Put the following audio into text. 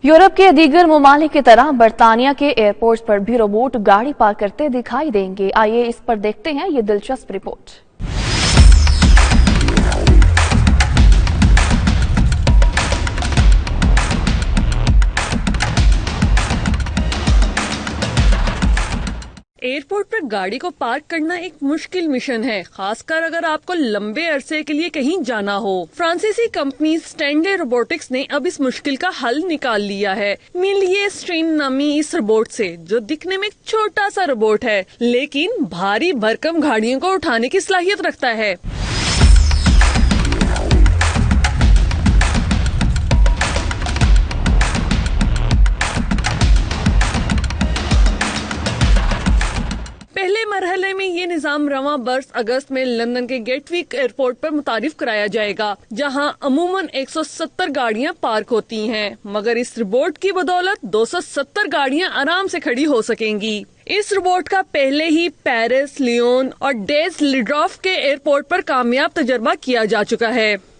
Europe के दीगर ममालिक की तरह बरतानिया के एयरपोर्ट पर भी रोबोट गाड़ी पार्क करते दिखाई देंगे। आइए इस पर देखते हैं ये दिलचस्प रिपोर्ट। एयरपोर्ट पर गाड़ी को पार्क करना एक मुश्किल मिशन है, खासकर अगर आपको लंबे अरसे के लिए कहीं जाना हो। फ्रांसीसी कंपनी स्टैंडले रोबोटिक्स ने अब इस मुश्किल का हल निकाल लिया है। मिलिए स्ट्रीन नामी इस रोबोट से, जो दिखने में एक छोटा सा रोबोट है, लेकिन भारी भरकम गाड़ियों को उठाने की सलाहियत रखता है। पहले मरहले में ये निजाम रवां बरस अगस्त में लंदन के गेटविक एयरपोर्ट पर मुतारिफ कराया जाएगा, जहां अमूमन 170 गाड़ियां पार्क होती हैं, मगर इस रोबोट की बदौलत 270 गाड़ियां आराम से खड़ी हो सकेंगी। इस रोबोट का पहले ही पेरिस, लियोन और डेज लिड्रॉफ के एयरपोर्ट पर कामयाब तजर्बा किया जा चुका है।